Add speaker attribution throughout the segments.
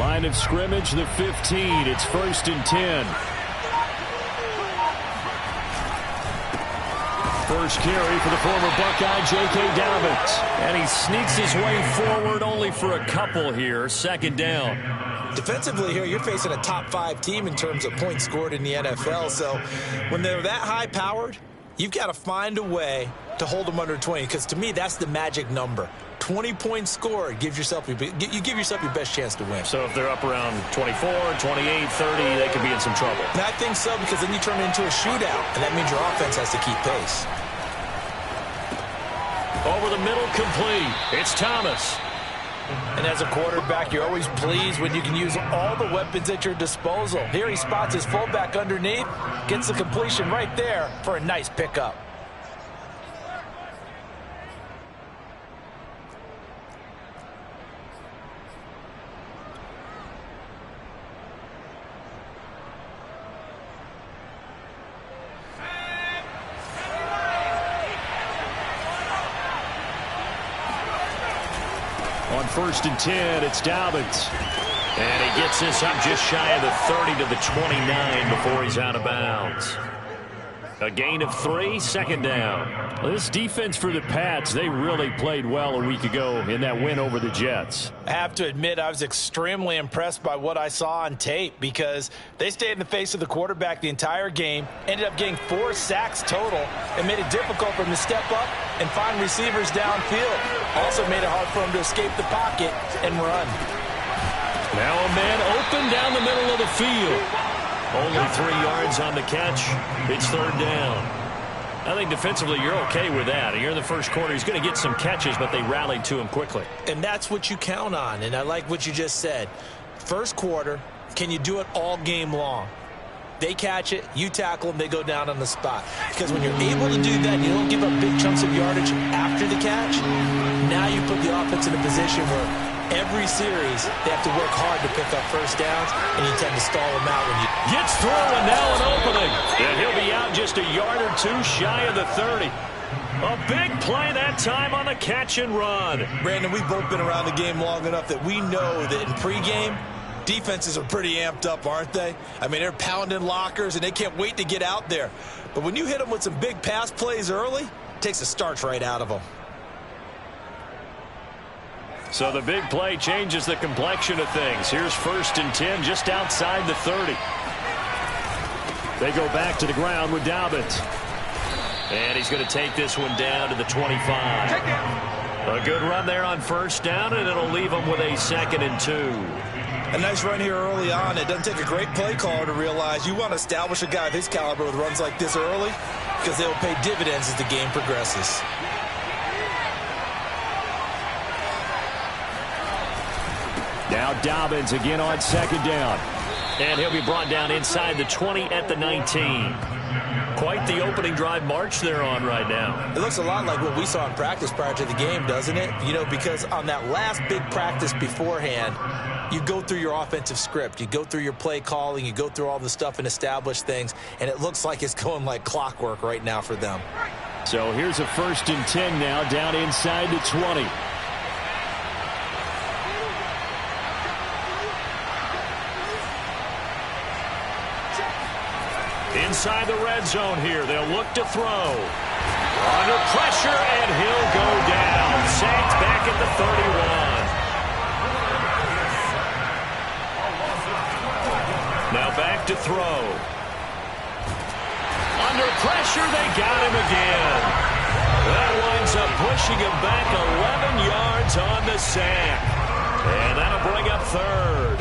Speaker 1: Line of scrimmage, the 15. It's 1st and 10. First carry for the former Buckeye, J.K. Dobbins. And he sneaks his way forward only for a couple here. 2nd down.
Speaker 2: Defensively here, you're facing a top 5 team in terms of points scored in the NFL. So when they're that high-powered, you've got to find a way to hold them under 20. Because to me, that's the magic number. 20 points scored, you give yourself your best chance to win.
Speaker 1: So if they're up around 24, 28, 30, they could be in some trouble.
Speaker 2: And I think so, because then you turn it into a shootout, and that means your offense has to keep pace.
Speaker 1: Over the middle, complete. It's Thomas.
Speaker 2: And as a quarterback, you're always pleased when you can use all the weapons at your disposal. Here he spots his fullback underneath, gets the completion right there for a nice pickup.
Speaker 1: On 1st and 10, it's Dobbins. And he gets this up just shy of the 30 to the 29 before he's out of bounds. A gain of 3, 2nd down. Well, this defense for the Pats, they really played well a week ago in that win over the Jets.
Speaker 2: I have to admit, I was extremely impressed by what I saw on tape because they stayed in the face of the quarterback the entire game, ended up getting 4 sacks total, and made it difficult for him to step up and find receivers downfield. Also made it hard for him to escape the pocket and run.
Speaker 1: Now a man open down the middle of the field. Only 3 yards on the catch. It's 3rd down. I think defensively you're okay with that. Here in the first quarter, he's going to get some catches, but they rallied to him quickly.
Speaker 2: And that's what you count on, and I like what you just said. First quarter, can you do it all game long? They catch it, you tackle them, they go down on the spot. Because when you're able to do that and you don't give up big chunks of yardage after the catch, now you put the offense in a position where every series, they have to work hard to pick up first downs, and you tend to stall them out when you...
Speaker 1: Gets through, and now an opening. And he'll be out just a yard or 2 shy of the 30. A big play that time on the catch and run.
Speaker 2: Brandon, we've both been around the game long enough that we know that in pregame, defenses are pretty amped up, aren't they? I mean, they're pounding lockers, and they can't wait to get out there. But when you hit them with some big pass plays early, it takes the starch right out of them.
Speaker 1: So the big play changes the complexion of things. Here's 1st and 10 just outside the 30. They go back to the ground with Dobbins. And he's going to take this one down to the 25. A good run there on 1st down, and it'll leave him with a 2nd and 2.
Speaker 2: A nice run here early on. It doesn't take a great play caller to realize you want to establish a guy of his caliber with runs like this early because they'll pay dividends as the game progresses.
Speaker 1: Now Dobbins again on 2nd down. And he'll be brought down inside the 20 at the 19. Quite the opening drive march they're on right now.
Speaker 2: It looks a lot like what we saw in practice prior to the game, doesn't it? You know, because on that last big practice beforehand, you go through your offensive script. You go through your play calling. You go through all the stuff and establish things. And it looks like it's going like clockwork right now for them.
Speaker 1: So here's a 1st and 10 now down inside the 20. Inside the red zone here. They'll look to throw. Under pressure, and he'll go down. Sacked back at the 31. Now back to throw. Under pressure, they got him again. That winds up pushing him back 11 yards on the sack. And that'll bring up 3rd.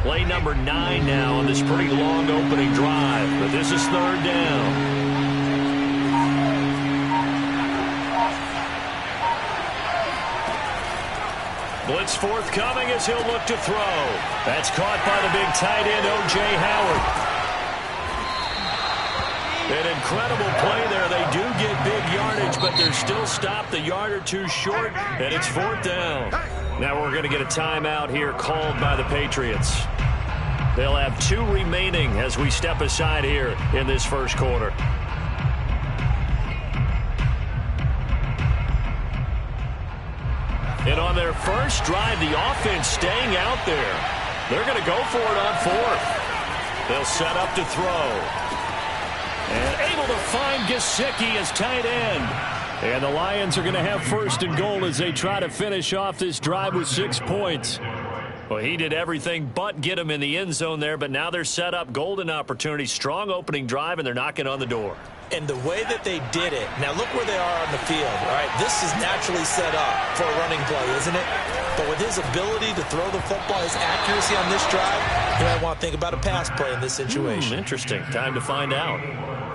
Speaker 1: Play number 9 now on this pretty long opening drive, but this is 3rd down. Blitz forthcoming as he'll look to throw. That's caught by the big tight end, O.J. Howard. An incredible play there. They do get big yardage, but they're still stopped a yard or 2 short, and it's 4th down. Now we're going to get a timeout here called by the Patriots. They'll have 2 remaining as we step aside here in this first quarter. And on their first drive, the offense staying out there. They're going to go for it on 4th. They'll set up to throw. And able to find Gesicki as tight end. And the Lions are going to have 1st and goal as they try to finish off this drive with 6 points. Well, he did everything but get him in the end zone there, but now they're set up. Golden opportunity, strong opening drive, and they're knocking on the door.
Speaker 2: And the way that they did it, now look where they are on the field, all right? This is naturally set up for a running play, isn't it? But with his ability to throw the football, his accuracy on this drive, you might want to think about a pass play in this situation.
Speaker 1: Interesting. Time to find out.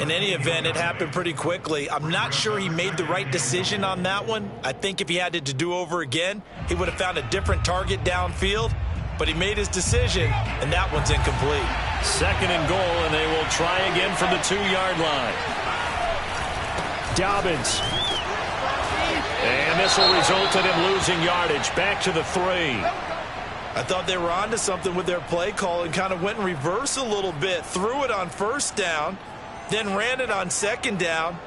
Speaker 2: In any event, it happened pretty quickly. I'm not sure he made the right decision on that one. I think if he had to do over again, he would have found a different target downfield. But he made his decision, and that one's incomplete.
Speaker 1: 2nd and goal, and they will try again from the 2-yard line. Dobbins. And this will result in him losing yardage. Back to the 3.
Speaker 2: I thought they were onto something with their play call and kind of went in reverse a little bit. Threw it on 1st down, then ran it on 2nd down.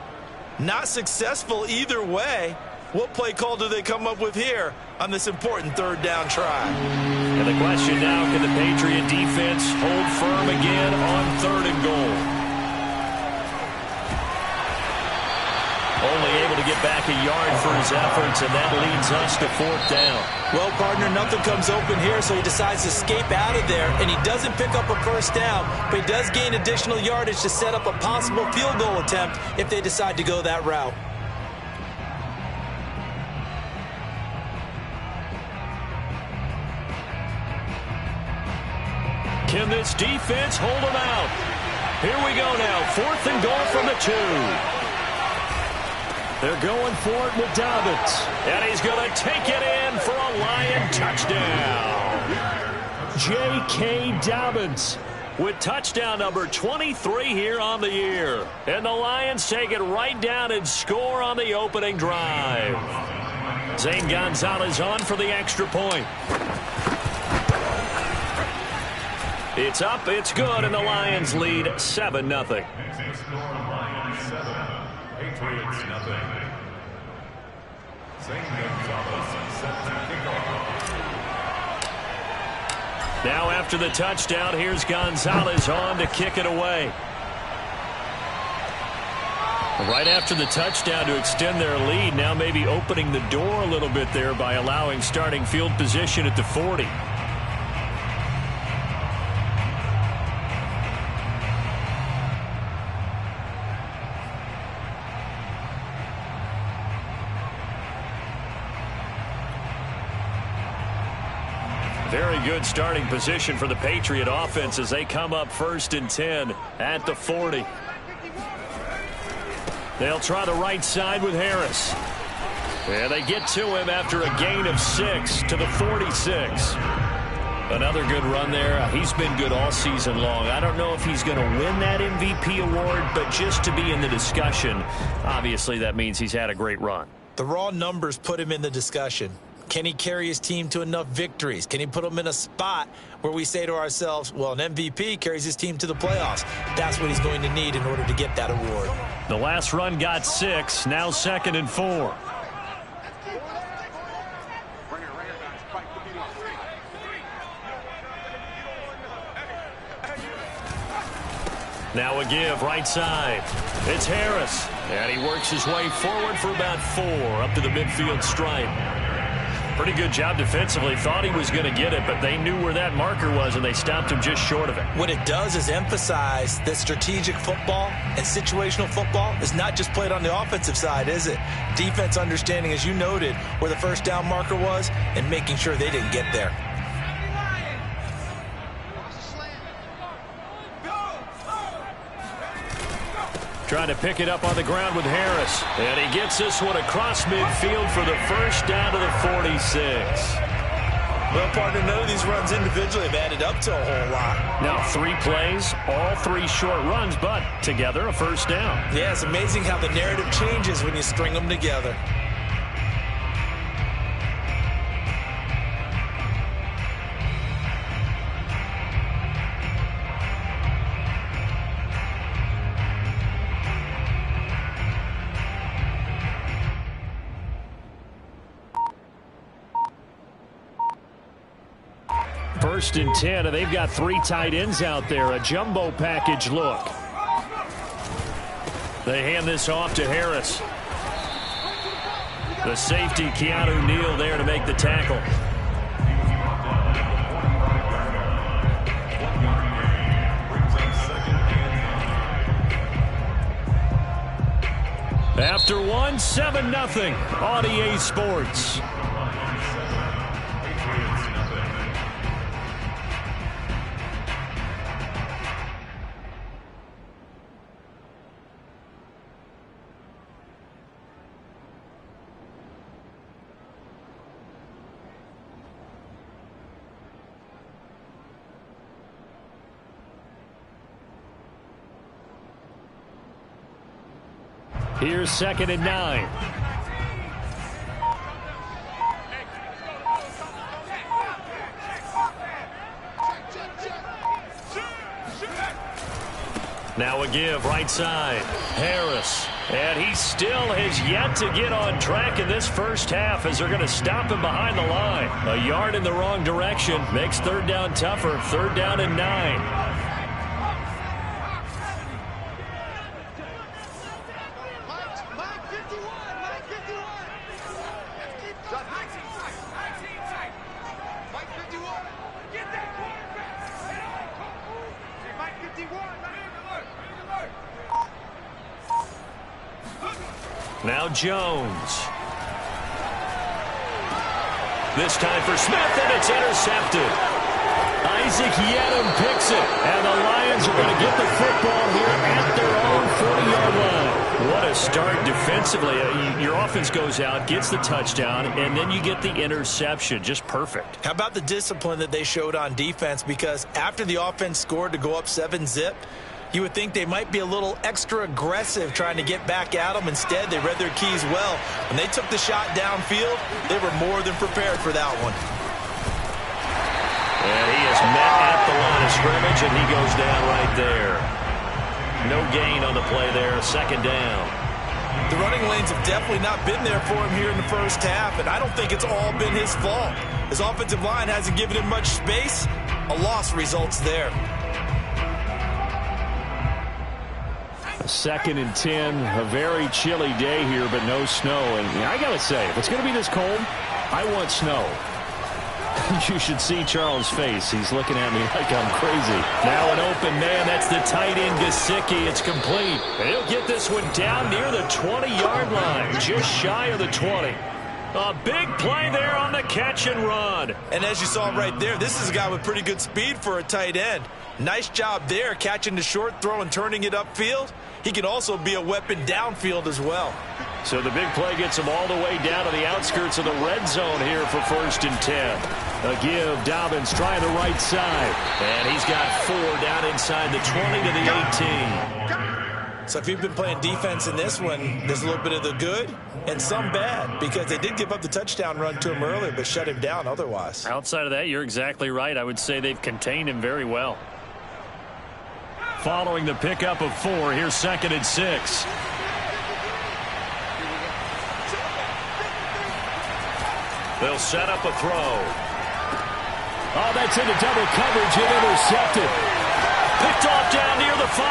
Speaker 2: Not successful either way. What play call do they come up with here on this important 3rd down try?
Speaker 1: And the question now, can the Patriot defense hold firm again on 3rd and goal? Only able to get back a yard for his efforts, and that leads us to 4th down.
Speaker 2: Well, partner, nothing comes open here, so he decides to escape out of there, and he doesn't pick up a 1st down, but he does gain additional yardage to set up a possible field goal attempt if they decide to go that route.
Speaker 1: Can this defense hold them out? Here we go now. 4th and goal from the 2. They're going for it with Dobbins. And he's going to take it in for a Lion touchdown. J.K. Dobbins with touchdown number 23 here on the year. And the Lions take it right down and score on the opening drive. Zane Gonzalez on for the extra point. It's up, it's good, and the Lions lead 7-0.
Speaker 3: Patriots nothing.
Speaker 1: Now after the touchdown, here's Gonzalez on to kick it away. Right after the touchdown to extend their lead, now maybe opening the door a little bit there by allowing starting field position at the 40. Very good starting position for the Patriot offense as they come up 1st and 10 at the 40. They'll try the right side with Harris. And they get to him after a gain of 6 to the 46. Another good run there. He's been good all season long. I don't know if he's going to win that MVP award, but just to be in the discussion, obviously that means he's had a great run.
Speaker 2: The raw numbers put him in the discussion. Can he carry his team to enough victories? Can he put them in a spot where we say to ourselves, well, an MVP carries his team to the playoffs. That's what he's going to need in order to get that award.
Speaker 1: The last run got 6, now 2nd and 4. Now a give, right side. It's Harris. And he works his way forward for about 4 up to the midfield stripe. Pretty good job defensively. Thought he was going to get it, but they knew where that marker was, and they stopped him just short of it.
Speaker 2: What it does is emphasize that strategic football and situational football is not just played on the offensive side, is it? Defense understanding, as you noted, where the 1st down marker was and making sure they didn't get there.
Speaker 1: Trying to pick it up on the ground with Harris. And he gets this one across midfield for the 1st down to the 46.
Speaker 2: Well, partner, none of these runs individually have added up to a whole lot.
Speaker 1: Now 3 plays, all 3 short runs, but together a 1st down.
Speaker 2: Yeah, it's amazing how the narrative changes when you string them together.
Speaker 1: first and 10, and they've got 3 tight ends out there. A jumbo package look. They hand this off to Harris. The safety, Keanu Neal, there to make the tackle. After 1, 7-0 on EA Sports. Here's 2nd and 9. Now a give right side. Harris. And he still has yet to get on track in this first half as they're going to stop him behind the line. A yard in the wrong direction. Makes 3rd down tougher. 3rd down and 9. Now Jones. This time for Smith, and it's intercepted. Isaac Yedem picks it, and the Lions are going to get the football here at their own 40-yard line. What a start defensively. Your offense goes out, gets the touchdown, and then you get the interception. Just perfect.
Speaker 2: How about the discipline that they showed on defense? Because after the offense scored to go up 7-zip, you would think they might be a little extra aggressive trying to get back at them. Instead, they read their keys well. When they took the shot downfield, they were more than prepared for that one.
Speaker 1: And he is met at the line of scrimmage, and he goes down right there. No gain on the play there. 2nd down.
Speaker 2: The running lanes have definitely not been there for him here in the first half, and I don't think it's all been his fault. His offensive line hasn't given him much space. A loss results there.
Speaker 1: 2nd and 10, a very chilly day here, but no snow. And I got to say, if it's going to be this cold, I want snow. You should see Charles' face. He's looking at me like I'm crazy. Now an open man. That's the tight end, Gesicki. It's complete. And he'll get this one down near the 20-yard line, just shy of the 20. A big play there on the catch and run.
Speaker 2: And as you saw right there, this is a guy with pretty good speed for a tight end. Nice job there, catching the short throw and turning it upfield. He can also be a weapon downfield as well.
Speaker 1: So the big play gets him all the way down to the outskirts of the red zone here for 1st and 10. A give, Dobbins trying the right side. And he's got 4 down inside the 20 to the 18.
Speaker 2: So if you've been playing defense in this one, there's a little bit of the good and some bad, because they did give up the touchdown run to him earlier, but shut him down otherwise.
Speaker 1: Outside of that, you're exactly right. I would say they've contained him very well. Following the pickup of 4, here's 2nd and 6. They'll set up a throw. Oh, that's into double coverage and intercepted. Picked off down near the 5.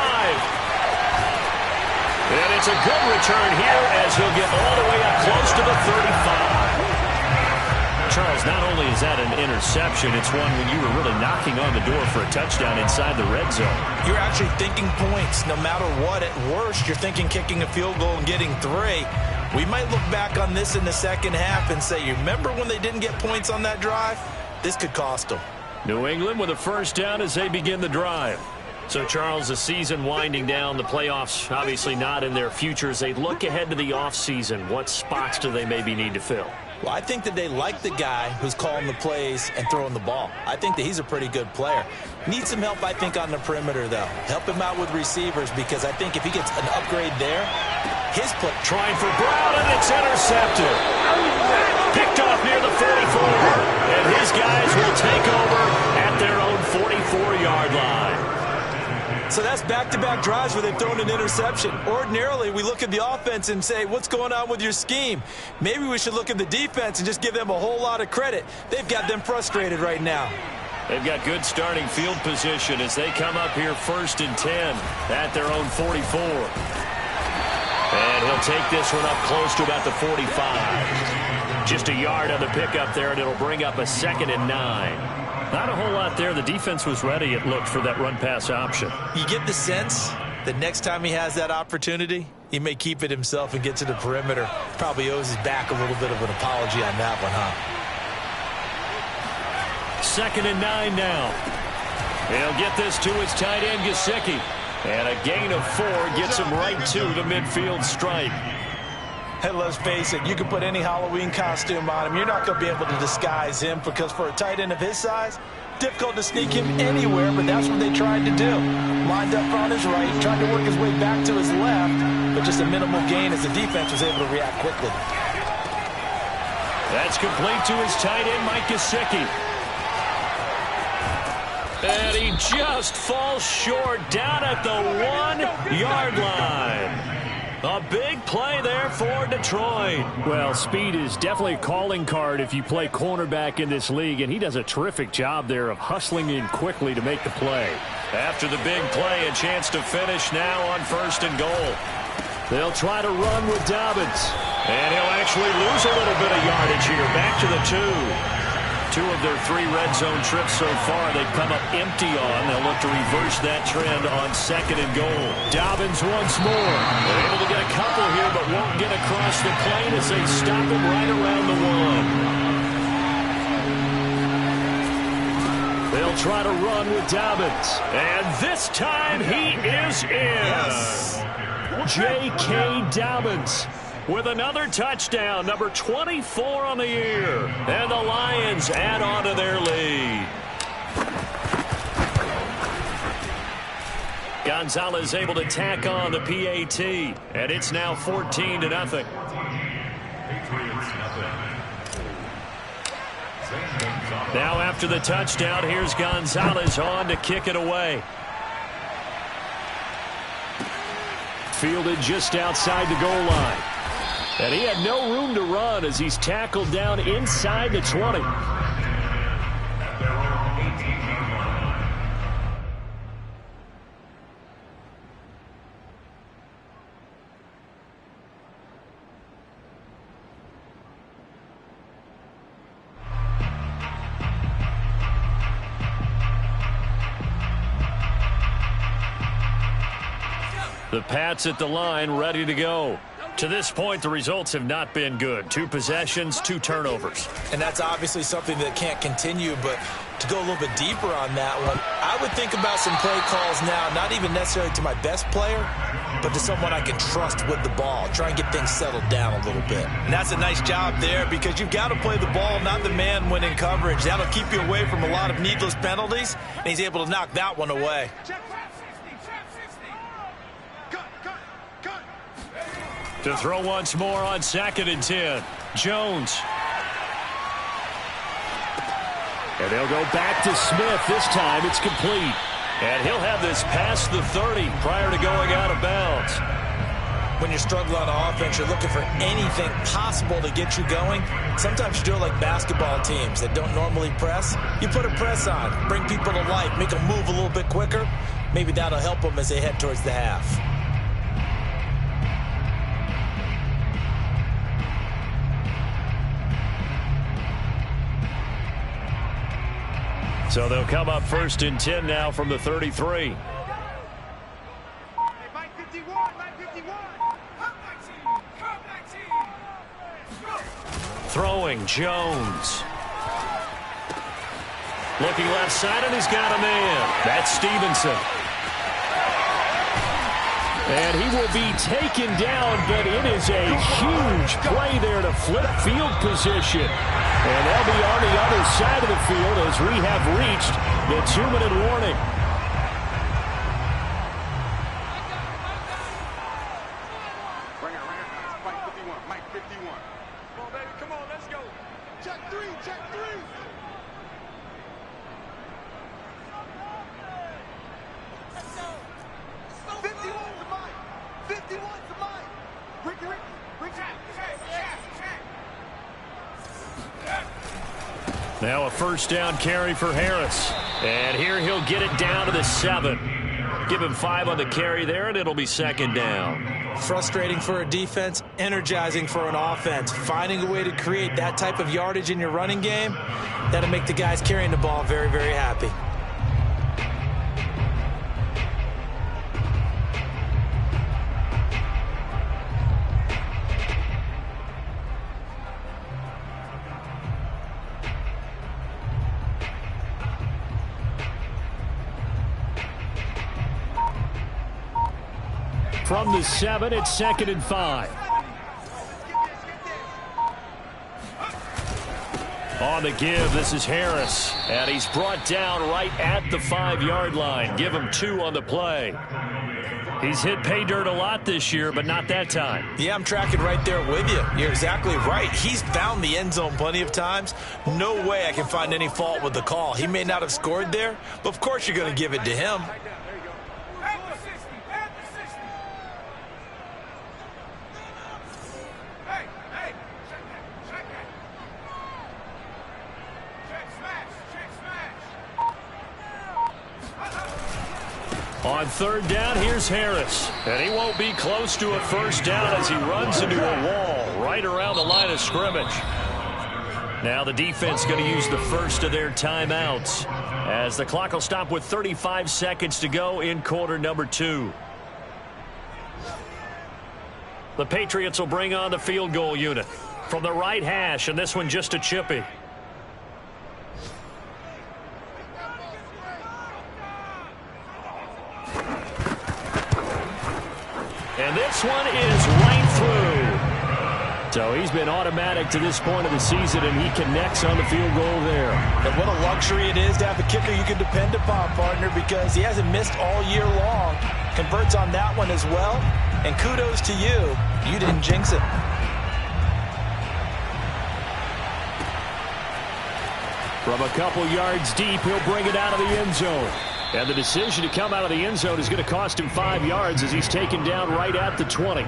Speaker 1: And it's a good return here as he'll get all the way up close to the 35. Charles, not only is that an interception, it's one when you were really knocking on the door for a touchdown inside the red zone.
Speaker 2: You're actually thinking points no matter what. At worst, you're thinking kicking a field goal and getting 3. We might look back on this in the second half and say, you remember when they didn't get points on that drive? This could cost them.
Speaker 1: New England with a 1st down as they begin the drive. So, Charles, the season winding down, the playoffs obviously not in their future. As they look ahead to the offseason, what spots do they maybe need to fill?
Speaker 2: Well, I think that they like the guy who's calling the plays and throwing the ball. I think that he's a pretty good player. Needs some help, I think, on the perimeter, though. Help him out with receivers, because I think if he gets an upgrade there, his play.
Speaker 1: Trying for Brown, and it's intercepted. Picked off near the 44. And his guys will take over at their own 44-yard line.
Speaker 2: So that's back-to-back drives where they've thrown an interception. Ordinarily, we look at the offense and say, what's going on with your scheme? Maybe we should look at the defense and just give them a whole lot of credit. They've got them frustrated right now.
Speaker 1: They've got good starting field position as they come up here 1st and 10 at their own 44. And he'll take this one up close to about the 45. Just a yard on the pickup there, and it'll bring up a 2nd and 9. Not a whole lot there. The defense was ready, it looked, for that run-pass option.
Speaker 2: You get the sense that next time he has that opportunity, he may keep it himself and get to the perimeter. Probably owes his back a little bit of an apology on that one, huh?
Speaker 1: 2nd and 9 now. He'll get this to his tight end, Gesicki. And a gain of 4 gets him right to the midfield stripe.
Speaker 2: Hey, let's face it, you can put any Halloween costume on him. You're not going to be able to disguise him because for a tight end of his size, difficult to sneak him anywhere, but that's what they tried to do. Lined up on his right, tried to work his way back to his left, but just a minimal gain as the defense was able to react quickly.
Speaker 1: That's complete to his tight end, Mike Gesicki. And he just falls short down at the 1-yard line. A big play there for Detroit. Well, speed is definitely a calling card if you play cornerback in this league, and he does a terrific job there of hustling in quickly to make the play. After the big play, a chance to finish now on 1st and goal. They'll try to run with Dobbins. And he'll actually lose a little bit of yardage here. Back to the 2. 2 of their 3 red zone trips so far they've come up empty on. They'll look to reverse that trend on 2nd and goal. Dobbins once more. They're able to get a couple here, but won't get across the plane as they stop him right around the 1. They'll try to run with Dobbins. And this time he is in. Yes. J.K. Dobbins with another touchdown, number 24 on the year. And the Lions add on to their lead. Gonzalez able to tack on the PAT, and it's now 14-0. Now after the touchdown, here's Gonzalez on to kick it away. Fielded just outside the goal line. And he had no room to run as he's tackled down inside the 20. The Pats at the line, ready to go. To this point, the results have not been good. 2 possessions, 2 turnovers.
Speaker 2: And that's obviously something that can't continue, but to go a little bit deeper on that one, I would think about some play calls now, not even necessarily to my best player, but to someone I can trust with the ball. Try and get things settled down a little bit. And that's a nice job there because you've got to play the ball, not the man when in coverage. That'll keep you away from a lot of needless penalties, and he's able to knock that one away.
Speaker 1: To throw once more on 2nd and 10. Jones. And they'll go back to Smith. This time it's complete. And he'll have this past the 30 prior to going out of bounds.
Speaker 2: When you're struggling on offense, you're looking for anything possible to get you going. Sometimes you do it like basketball teams that don't normally press. You put a press on, bring people to life, make them move a little bit quicker. Maybe that'll help them as they head towards the half.
Speaker 1: So they'll come up 1st and 10 now from the 33. Throwing, Jones. Looking left side, and he's got a man. That's Stevenson. And he will be taken down, but it is a huge play there to flip field position. And they'll be on the other side of the field as we have reached the 2-minute warning.
Speaker 4: Mike 51, Mike 51. Come on, baby, come on, let's go. Check 3, check 3. Let's go. 51 to Mike. 51 to Mike. Ricky.
Speaker 1: Now a first down carry for Harris. And here he'll get it down to the 7. Give him 5 on the carry there, and it'll be second down.
Speaker 2: Frustrating for a defense, energizing for an offense. Finding a way to create that type of yardage in your running game, that'll make the guys carrying the ball very, very happy.
Speaker 1: From the 7, it's 2nd and 5. On the give, this is Harris. And he's brought down right at the 5-yard line. Give him 2 on the play. He's hit pay dirt a lot this year, but not that time.
Speaker 2: Yeah, I'm tracking right there with you. You're exactly right. He's found the end zone plenty of times. No way I can find any fault with the call. He may not have scored there, but of course you're going to give it to him.
Speaker 1: On 3rd down, here's Harris. And he won't be close to a first down as he runs into a wall right around the line of scrimmage. Now the defense going to use the first of their timeouts as the clock will stop with 35 seconds to go in quarter number 2. The Patriots will bring on the field goal unit from the right hash, and this one just a chippy. And this one is right through. So he's been automatic to this point of the season, and he connects on the field goal there.
Speaker 2: And what a luxury it is to have a kicker you can depend upon, partner, because he hasn't missed all year long. Converts on that one as well. And kudos to you. You didn't jinx it.
Speaker 1: From a couple yards deep, he'll bring it out of the end zone. And the decision to come out of the end zone is going to cost him 5 yards as he's taken down right at the 20.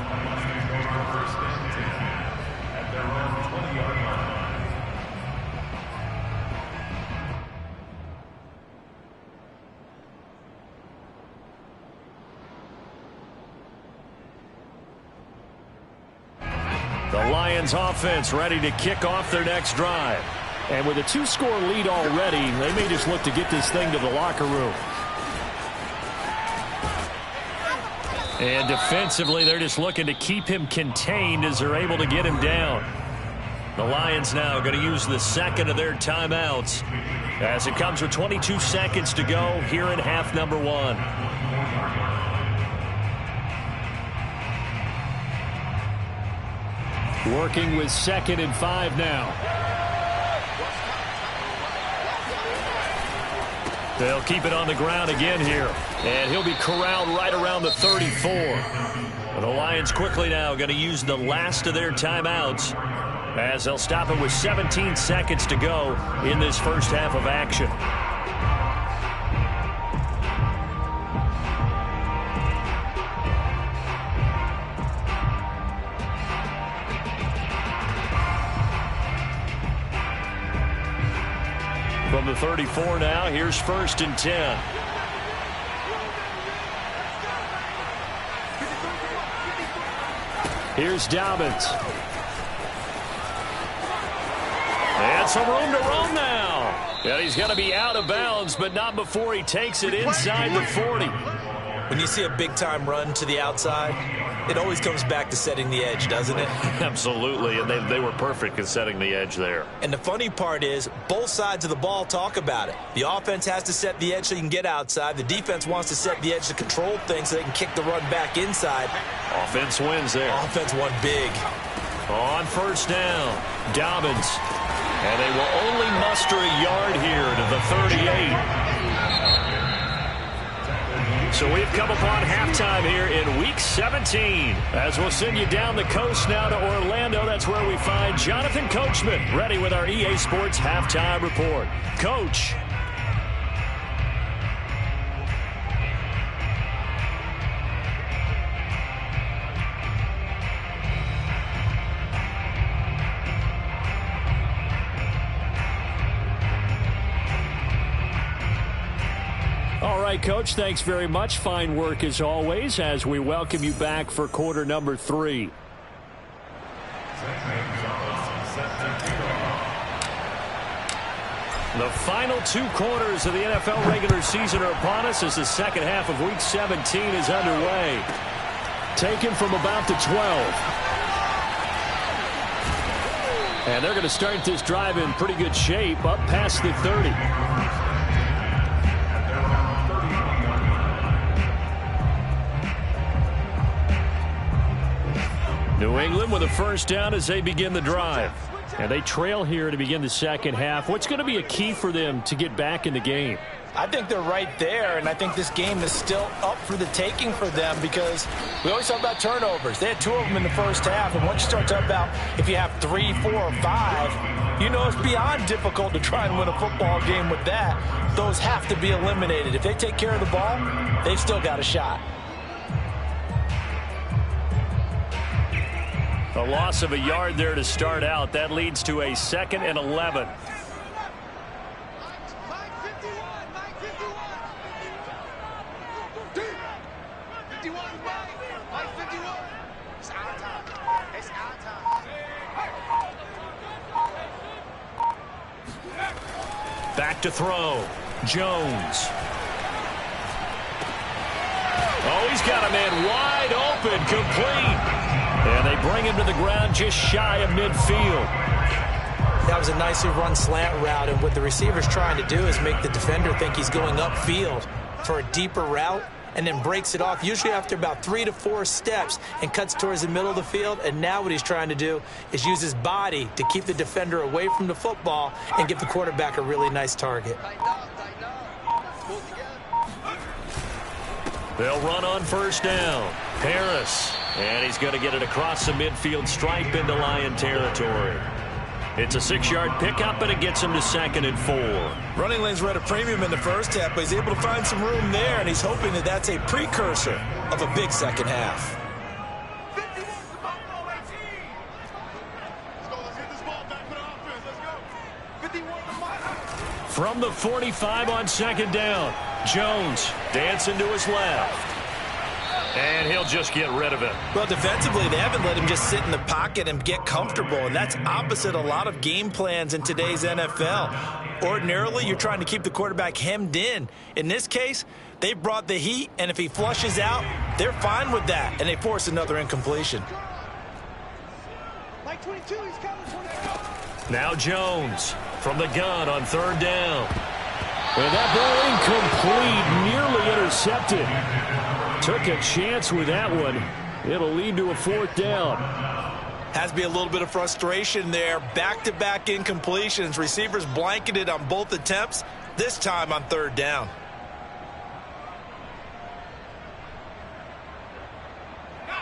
Speaker 1: The Lions offense ready to kick off their next drive. And with a 2-score lead already, they may just look to get this thing to the locker room. And defensively, they're just looking to keep him contained as they're able to get him down. The Lions now going to use the second of their timeouts as it comes with 22 seconds to go here in half number 1. Working with 2nd and 5 now. They'll keep it on the ground again here. And he'll be corralled right around the 34. And the Lions quickly now going to use the last of their timeouts as they'll stop it with 17 seconds to go in this first half of action. From the 34 now, here's 1st and 10. Here's Dobbins. And some room to roam now. And he's going to be out of bounds, but not before he takes it inside the 40.
Speaker 2: When you see a big-time run to the outside, it always comes back to setting the edge, doesn't it?
Speaker 1: Absolutely, and they were perfect in setting the edge there.
Speaker 2: And the funny part is, both sides of the ball talk about it. The offense has to set the edge so you can get outside. The defense wants to set the edge to control things so they can kick the run back inside.
Speaker 1: Offense wins there.
Speaker 2: Offense won big.
Speaker 1: On 1st down, Dobbins. And they will only muster a yard here to the 38. So we've come upon halftime here in Week 17. As we'll send you down the coast now to Orlando, that's where we find Jonathan Coachman ready with our EA Sports Halftime Report. Coach. right, Coach. Thanks very much. Fine work as always as we welcome you back for quarter number 3. The final 2 quarters of the NFL regular season are upon us as the second half of Week 17 is underway. Taken from about the 12. And they're going to start this drive in pretty good shape up past the 30. New England with a first down as they begin the drive. And they trail here to begin the second half. What's going to be a key for them to get back in the game?
Speaker 2: I think they're right there, and I think this game is still up for the taking for them because we always talk about turnovers. They had 2 of them in the first half, and once you start talking about if you have 3, 4, or 5, you know it's beyond difficult to try and win a football game with that. Those have to be eliminated. If they take care of the ball, they've still got a shot.
Speaker 1: A loss of a yard there to start out. That leads to a 2nd and 11. Back to throw. Jones. Oh, he's got a man wide open, complete. And they bring him to the ground just shy of midfield.
Speaker 2: That was a nicely run slant route, and what the receiver's trying to do is make the defender think he's going upfield for a deeper route and then breaks it off, usually after about 3 to 4 steps, and cuts towards the middle of the field. And now what he's trying to do is use his body to keep the defender away from the football and give the quarterback a really nice target.
Speaker 1: They'll run on first down. Harris. And he's going to get it across the midfield stripe into Lion territory. It's a 6-yard pickup, and it gets him to 2nd and 4.
Speaker 2: Running lanes were at a premium in the first half, but he's able to find some room there, and he's hoping that that's a precursor of a big second half.
Speaker 1: From the 45 on 2nd down, Jones dancing to his left. And he'll just get rid of it.
Speaker 2: Well, defensively, they haven't let him just sit in the pocket and get comfortable, and that's opposite a lot of game plans in today's NFL. Ordinarily, you're trying to keep the quarterback hemmed in. In this case, they brought the heat, and if he flushes out, they're fine with that, and they force another incompletion.
Speaker 1: Now Jones from the gun on 3rd down. And that ball incomplete, nearly intercepted. Took a chance with that one. It'll lead to a 4th down.
Speaker 2: Has to be a little bit of frustration there. Back-to-back incompletions. Receivers blanketed on both attempts, this time on 3rd down.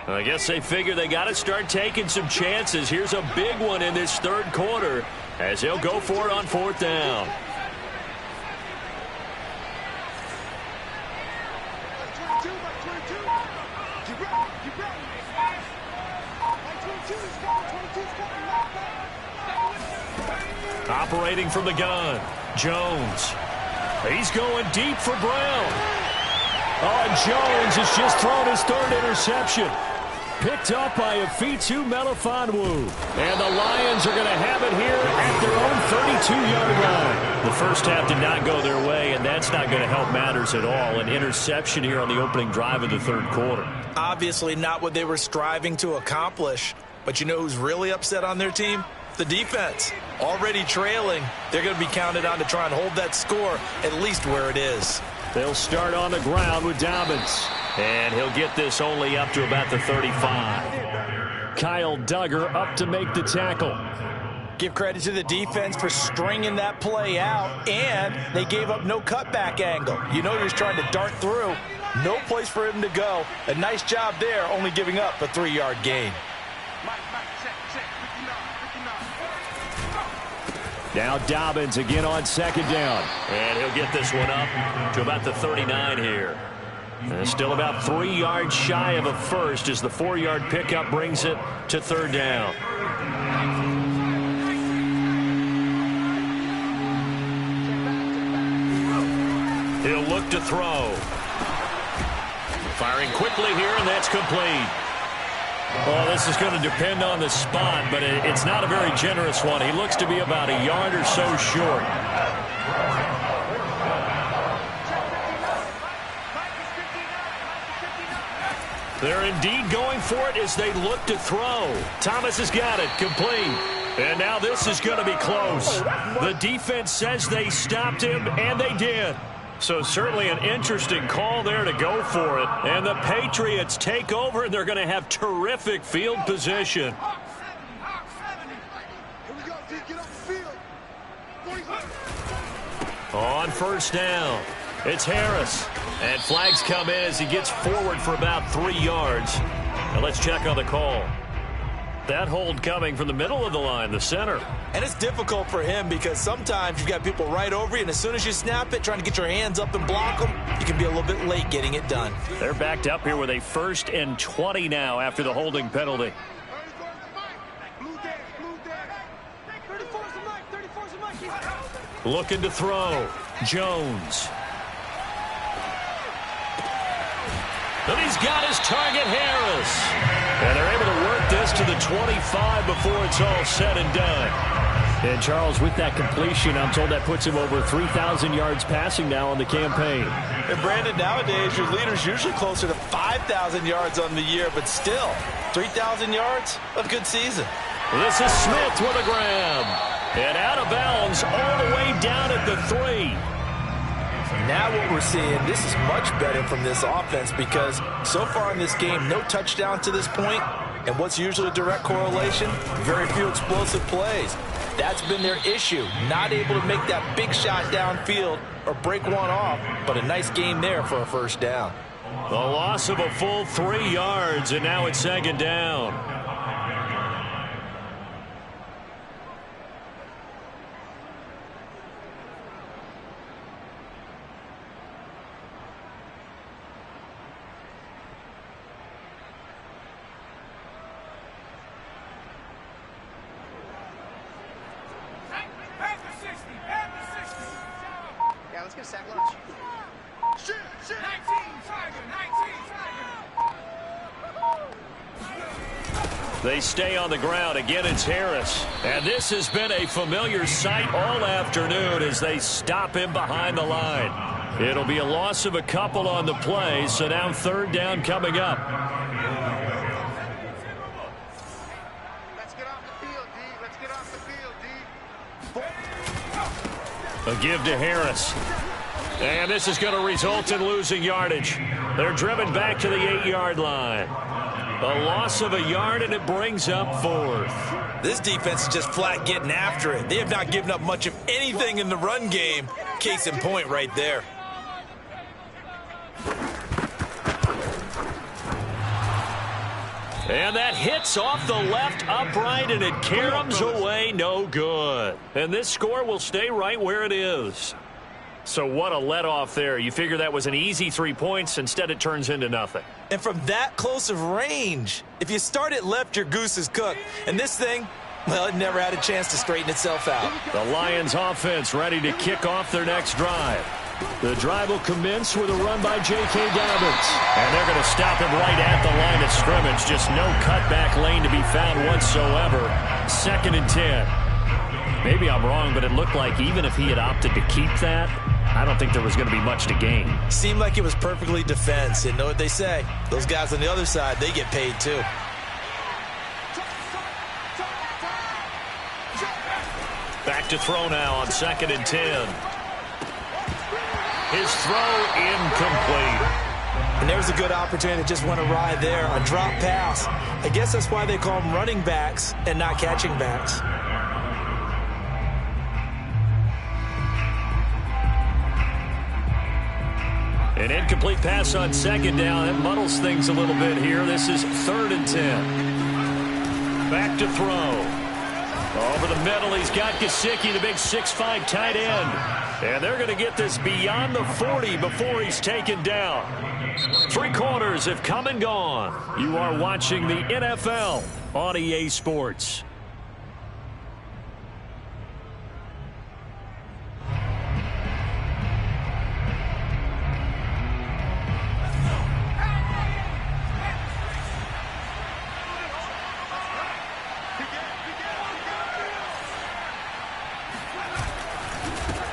Speaker 1: I guess they figure they got to start taking some chances. Here's a big one in this 3rd quarter as they'll go for it on 4th down. Operating from the gun, Jones. He's going deep for Brown. Oh, and Jones has just thrown his 3rd interception. Picked up by Afitu Melifonwu. And the Lions are going to have it here at their own 32-yard line. The first half did not go their way, and that's not going to help matters at all. An interception here on the opening drive of the 3rd quarter.
Speaker 2: Obviously not what they were striving to accomplish. But you know who's really upset on their team? The defense. Already trailing. They're going to be counted on to try and hold that score at least where it is.
Speaker 1: They'll start on the ground with Dobbins. And he'll get this only up to about the 35. Kyle Duggar up to make the tackle.
Speaker 2: Give credit to the defense for stringing that play out, and they gave up no cutback angle. You know he was trying to dart through. No place for him to go. A nice job there, only giving up a 3-yard gain.
Speaker 1: Now Dobbins again on 2nd down. And he'll get this one up to about the 39 here. And still about 3 yards shy of a first as the 4-yard pickup brings it to 3rd down. He'll look to throw. Firing quickly here, and that's complete. Well, this is going to depend on the spot, but it's not a very generous one. He looks to be about a yard or so short. They're indeed going for it as they look to throw. Thomas has got it, complete. And now this is going to be close. The defense says they stopped him, and they did. So certainly an interesting call there to go for it. And the Patriots take over, and they're going to have terrific field position. On first down, it's Harris. And flags come in as he gets forward for about 3 yards. Now let's check on the call. That hold coming from the middle of the line, the center.
Speaker 2: And it's difficult for him because sometimes you've got people right over you, and as soon as you snap it, trying to get your hands up and block them, you can be a little bit late getting it done.
Speaker 1: They're backed up here with a 1st and 20 now after the holding penalty. Looking to throw. Jones. And he's got his target, Harris. And they're able to work this to the 25 before it's all said and done. And, Charles, with that completion, I'm told that puts him over 3,000 yards passing now on the campaign.
Speaker 2: And, Brandon, nowadays your leader's usually closer to 5,000 yards on the year, but still, 3,000 yards, a good season.
Speaker 1: This is Smith with a grab. And out of bounds all the way down at the 3.
Speaker 2: Now what we're seeing, this is much better from this offense because so far in this game, no touchdown to this point, and what's usually a direct correlation, very few explosive plays. That's been their issue, not able to make that big shot downfield or break one off, but a nice game there for a first down.
Speaker 1: The loss of a full 3 yards, and now it's 2nd down. They stay on the ground. Again, it's Harris. And this has been a familiar sight all afternoon as they stop him behind the line. It'll be a loss of a couple on the play, so now 3rd down coming up.
Speaker 4: Let's get off the field, D. Let's get off the field, D.
Speaker 1: A give to Harris. And this is going to result in losing yardage. They're driven back to the 8-yard line. A loss of a yard, and it brings up 4th.
Speaker 2: This defense is just flat getting after it. They have not given up much of anything in the run game. Case in point right there.
Speaker 1: And that hits off the left upright, and it caroms away, no good. And this score will stay right where it is. So what a let-off there. You figure that was an easy 3 points. Instead, it turns into nothing.
Speaker 2: And from that close of range, if you start it left, your goose is cooked. And this thing, well, it never had a chance to straighten itself out.
Speaker 1: The Lions offense ready to kick off their next drive. The drive will commence with a run by J.K. Dobbins. And they're going to stop him right at the line of scrimmage. Just no cutback lane to be found whatsoever. 2nd and 10. Maybe I'm wrong, but it looked like even if he had opted to keep that, I don't think there was going to be much to gain.
Speaker 2: Seemed like it was perfectly defense. You know what they say? Those guys on the other side, they get paid too.
Speaker 1: Back to throw now on 2nd and 10. His throw incomplete.
Speaker 2: And there's a good opportunity to just went awry there. A drop pass. I guess that's why they call them running backs and not catching backs.
Speaker 1: An incomplete pass on 2nd down. That muddles things a little bit here. This is 3rd and 10. Back to throw. Over the middle, he's got Gesicki, the big 6'5" tight end. And they're going to get this beyond the 40 before he's taken down. 3 quarters have come and gone. You are watching the NFL on EA Sports.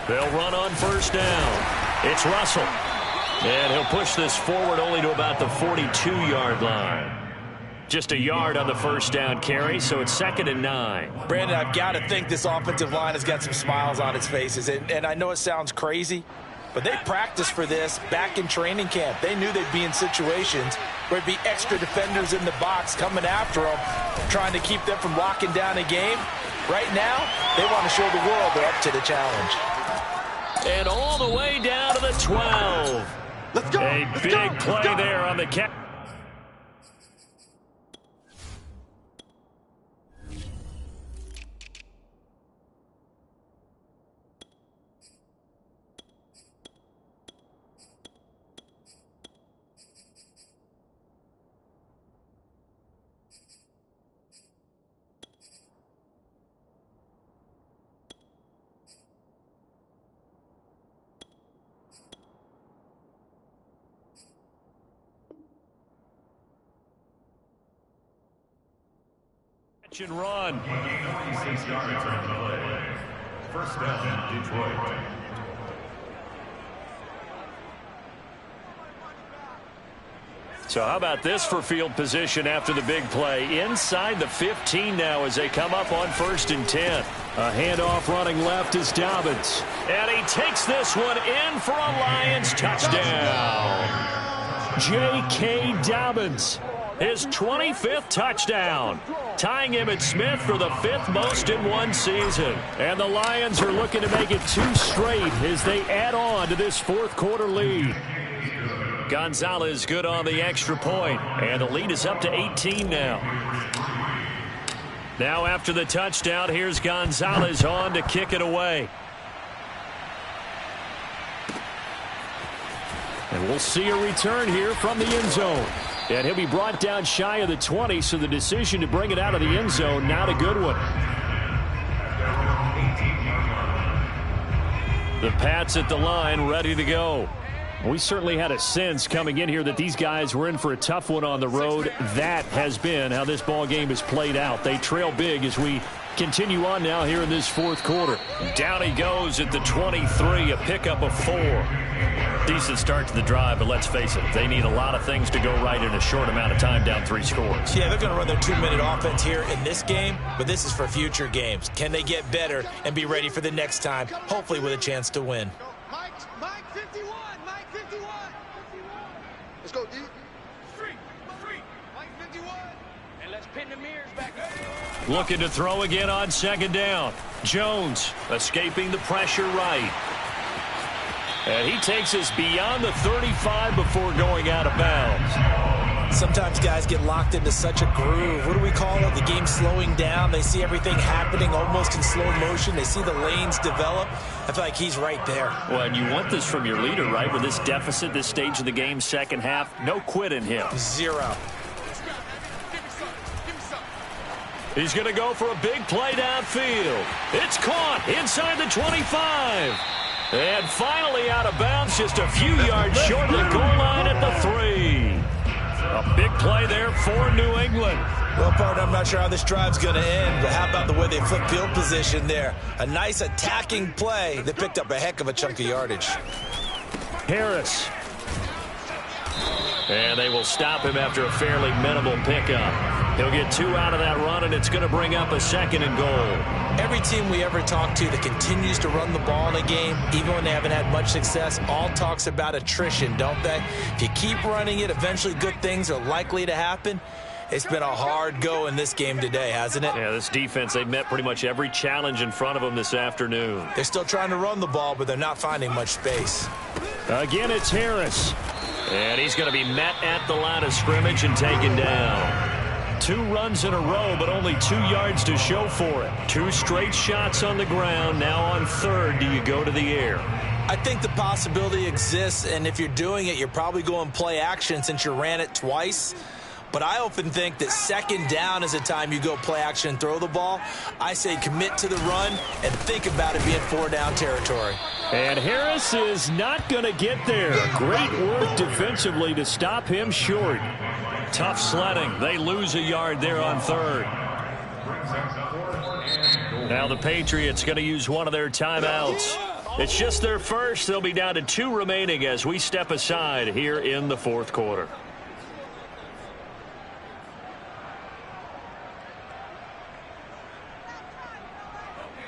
Speaker 1: They'll run on first down. It's Russell. And he'll push this forward only to about the 42-yard line. Just a yard on the first down carry, so it's 2nd and 9.
Speaker 2: Brandon, I've got to think this offensive line has got some smiles on its faces. And I know it sounds crazy, but they practiced for this back in training camp. They knew they'd be in situations where there'd be extra defenders in the box coming after them, trying to keep them from locking down a game. Right now, they want to show the world they're up to the challenge.
Speaker 1: And all the way down to the 12.
Speaker 4: Let's go.
Speaker 1: A big play there on the catch. And run.
Speaker 3: 26 yards on the play. First down, Detroit.
Speaker 1: So how about this for field position after the big play? Inside the 15 now as they come up on 1st and 10. A handoff running left is Dobbins. And he takes this one in for a Lions touchdown. J.K. Dobbins, his 25th touchdown, tying Emmitt Smith for the 5th most in one season. And the Lions are looking to make it 2 straight as they add on to this 4th quarter lead. Gonzalez good on the extra point, and the lead is up to 18 now. Now after the touchdown, here's Gonzalez on to kick it away. And we'll see a return here from the end zone. And he'll be brought down shy of the 20, so the decision to bring it out of the end zone, not a good one. The Pats at the line, ready to go. We certainly had a sense coming in here that these guys were in for a tough one on the road. That has been how this ball game has played out. They trail big as we continue on now here in this 4th quarter. Down he goes at the 23, a pickup of 4. Decent start to the drive, but let's face it, they need a lot of things to go right in a short amount of time, down 3 scores.
Speaker 2: Yeah, they're going to run their 2-minute offense here in this game, but this is for future games. Can they get better and be ready for the next time, hopefully with a chance to win?
Speaker 4: Mike 51. Mike 51. Let's go, D. Street. Mike 51. And let's pin the mirrors back up.
Speaker 1: Looking to throw again on 2nd down. Jones escaping the pressure right. And he takes us beyond the 35 before going out of bounds.
Speaker 2: Sometimes guys get locked into such a groove. What do we call it? The game's slowing down. They see everything happening almost in slow motion. They see the lanes develop. I feel like he's right there.
Speaker 1: Well, and you want this from your leader, right? With this deficit, this stage of the game, 2nd half, no quit in him.
Speaker 2: 0.
Speaker 1: He's going to go for a big play downfield. It's caught inside the 25. And finally out of bounds, just a few yards short of the goal line at the 3. A big play there for New England.
Speaker 2: Well, partner, I'm not sure how this drive's going to end, but how about the way they flip field position there? A nice attacking play that picked up a heck of a chunk of yardage.
Speaker 1: Harris. And they will stop him after a fairly minimal pickup. He'll get 2 out of that run, and it's going to bring up a 2nd and goal.
Speaker 2: Every team we ever talk to that continues to run the ball in a game, even when they haven't had much success, all talks about attrition, don't they? If you keep running it, eventually good things are likely to happen. It's been a hard go in this game today, hasn't it?
Speaker 1: Yeah, this defense, they've met pretty much every challenge in front of them this afternoon.
Speaker 2: They're still trying to run the ball, but they're not finding much space.
Speaker 1: Again, it's Harris. And he's going to be met at the line of scrimmage and taken down. 2 runs in a row, but only 2 yards to show for it. 2 straight shots on the ground. Now on 3rd, do you go to the air?
Speaker 2: I think the possibility exists, and if you're doing it, you're probably going play action since you ran it twice. But I often think that 2nd down is a time you go play action and throw the ball. I say commit to the run and think about it being 4-down territory.
Speaker 1: And Harris is not going to get there. Great work defensively to stop him short. Tough sledding. They lose a yard there on 3rd. Now the Patriots going to use one of their timeouts. It's just their first. They'll be down to 2 remaining as we step aside here in the fourth quarter.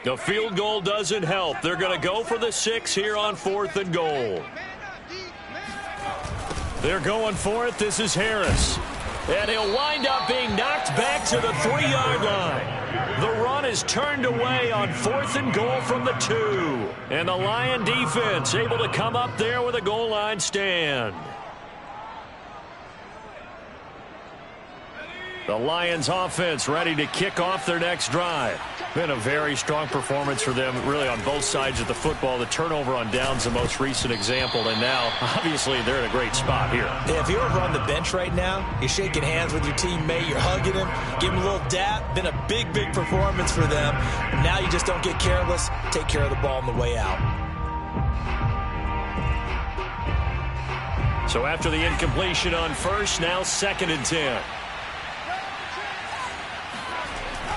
Speaker 1: The field goal doesn't help. They're going to go for the 6 here on 4th and goal. They're going for it. This is Harris. And he'll wind up being knocked back to the 3-yard line. The run is turned away on 4th and goal from the 2. And the Lion defense able to come up there with a goal line stand. The Lions offense ready to kick off their next drive. Been a very strong performance for them, really, on both sides of the football. The turnover on downs, the most recent example, and now, obviously, they're in a great spot here.
Speaker 2: Yeah, if you're over on the bench right now, you're shaking hands with your teammate, you're hugging him, give him a little dap. Been a big, big performance for them. Now you just don't get careless. Take care of the ball on the way out.
Speaker 1: So after the incompletion on first, now 2nd and 10.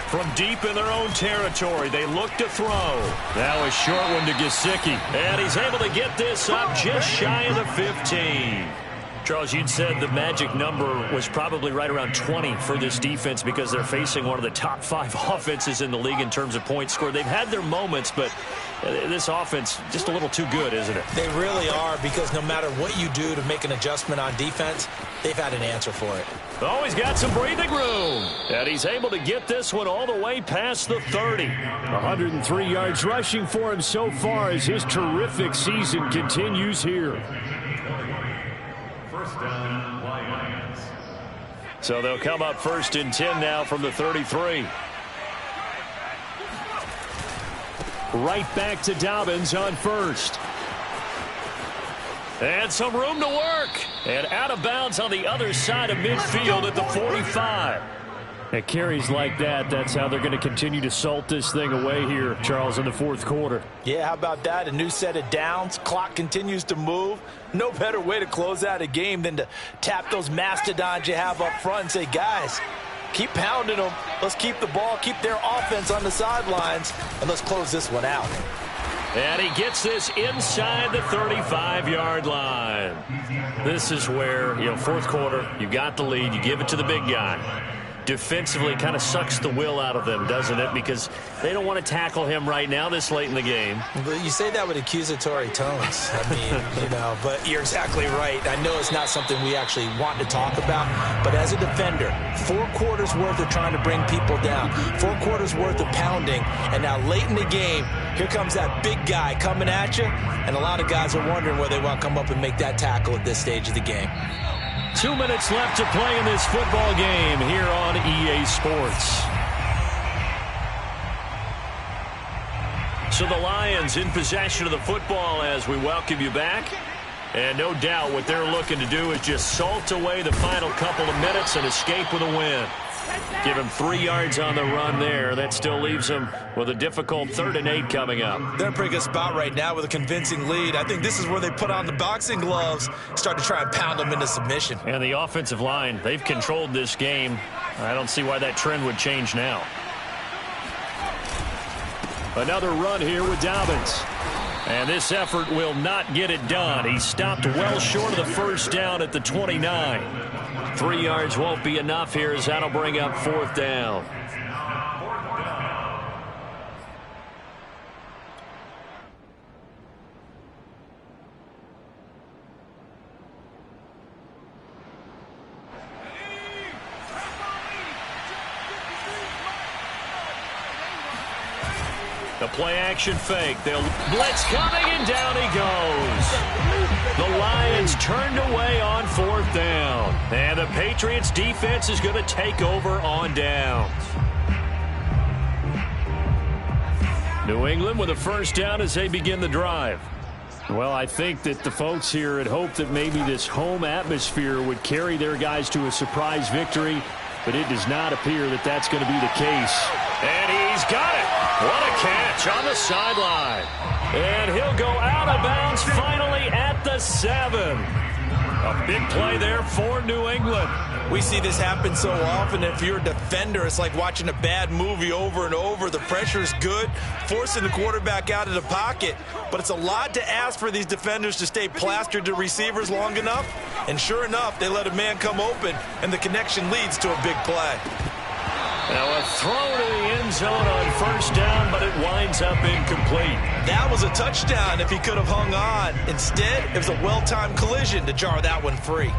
Speaker 1: From deep in their own territory, they look to throw. Now a short one to Gesicki. And he's able to get this up just shy of the 15. Charles, you'd said the magic number was probably right around 20 for this defense because they're facing one of the top 5 offenses in the league in terms of points scored. They've had their moments, but this offense just a little too good, isn't it?
Speaker 2: They really are, because no matter what you do to make an adjustment on defense, they've had an answer for it.
Speaker 1: Oh, he's got some breathing room. And he's able to get this one all the way past the 30.
Speaker 5: 103 yards rushing for him so far as his terrific season continues here.
Speaker 3: First down, Lions.
Speaker 1: So they'll come up 1st and 10 now from the 33.
Speaker 5: Right back to Dobbins on 1st.
Speaker 1: And some room to work. And out of bounds on the other side of midfield at the 45.
Speaker 5: At carries like that, that's how they're going to continue to salt this thing away here, Charles, in the 4th quarter.
Speaker 2: Yeah, how about that? A new set of downs. Clock continues to move. No better way to close out a game than to tap those mastodons you have up front and say, guys, keep pounding them. Let's keep the ball, keep their offense on the sidelines, and let's close this one out.
Speaker 1: And he gets this inside the 35-yard line. This is where, 4th quarter, you got the lead, you give it to the big guy. Defensively kind of sucks the will out of them, doesn't it? Because they don't want to tackle him right now this late in the game.
Speaker 2: But you say that with accusatory tones. I mean, but you're exactly right. I know it's not something we actually want to talk about, but as a defender, 4 quarters worth of trying to bring people down, 4 quarters worth of pounding, and now late in the game, here comes that big guy coming at you, and a lot of guys are wondering whether they want to come up and make that tackle at this stage of the game.
Speaker 1: 2 minutes left to play in this football game here on EA Sports. So the Lions in possession of the football as we welcome you back. And no doubt what they're looking to do is just salt away the final couple of minutes and escape with a win. Give him 3 yards on the run there. That still leaves him with a difficult 3rd and 8 coming up.
Speaker 2: They're in a pretty good spot right now with a convincing lead. I think this is where they put on the boxing gloves, start to try and pound them into submission.
Speaker 1: And the offensive line, they've controlled this game. I don't see why that trend would change now.
Speaker 5: Another run here with Dobbins.
Speaker 1: And this effort will not get it done. He stopped well short of the first down at the 29. 3 yards won't be enough here as that'll bring up 4th down. The play action fake. They'll blitz coming, and down he goes. The Lions turned away on 4th down. And the Patriots defense is going to take over on downs. New England with a 1st down as they begin the drive.
Speaker 5: Well, I think that the folks here had hoped that maybe this home atmosphere would carry their guys to a surprise victory, but it does not appear that that's going to be the case.
Speaker 1: And he's got it. What a catch on the sideline. And he'll go out of bounds finally at the 7. A big play there for New England.
Speaker 2: good. We see this happen so often. If you're a defender, it's like watching a bad movie over and over. The pressure is good, forcing the quarterback out of the pocket. But it's a lot to ask for these defenders to stay plastered to receivers long enough. And sure enough, they let a man come open, and the connection leads to a big play.
Speaker 1: Now a throw to the end zone on first down, but it winds up incomplete.
Speaker 2: That was a touchdown if he could have hung on. Instead, it was a well-timed collision to jar that one free.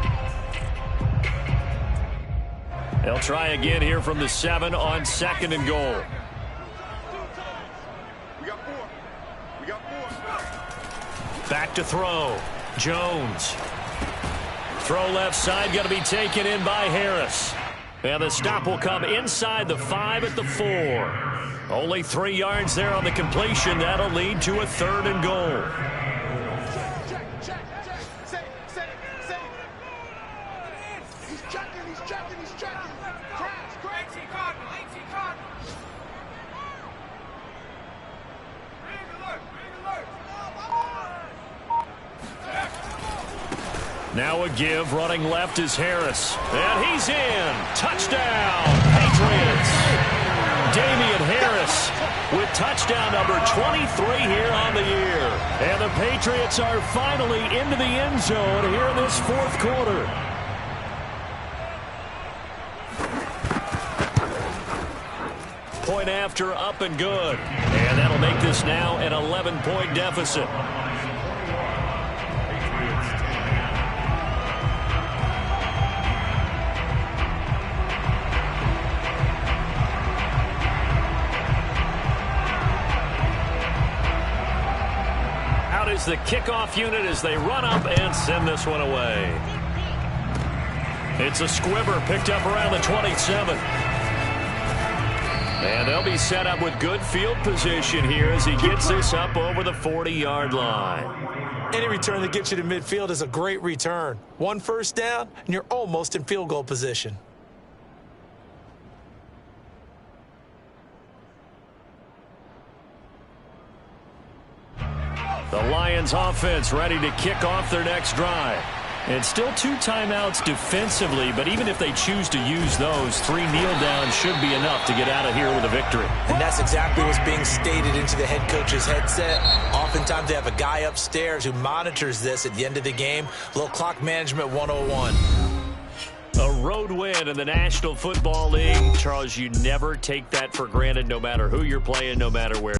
Speaker 1: They'll try again here from the 7 on 2nd and goal. Back to throw. Jones. Throw left side, going to be taken in by Harris. And the stop will come inside the 5 at the 4. Only 3 yards there on the completion. That'll lead to a 3rd and goal. Now a give, running left is Harris. And he's in. Touchdown, Patriots. Damian Harris with touchdown number 23 here on the year. And the Patriots are finally into the end zone here in this 4th quarter. Point after, up and good. And that'll make this now an 11-point deficit. Is the kickoff unit as they run up and send this one away. It's a squibber picked up around the 27. And they'll be set up with good field position here as he gets this up over the 40-yard line.
Speaker 2: Any return that gets you to midfield is a great return. 1 first down, and you're almost in field goal position.
Speaker 1: The Lions offense ready to kick off their next drive. And still 2 timeouts defensively, but even if they choose to use those, 3 kneel downs should be enough to get out of here with a victory.
Speaker 2: And that's exactly what's being stated into the head coach's headset. Oftentimes they have a guy upstairs who monitors this at the end of the game. A little clock management 101.
Speaker 1: A road win in the National Football League. Charles, you never take that for granted no matter who you're playing, no matter where.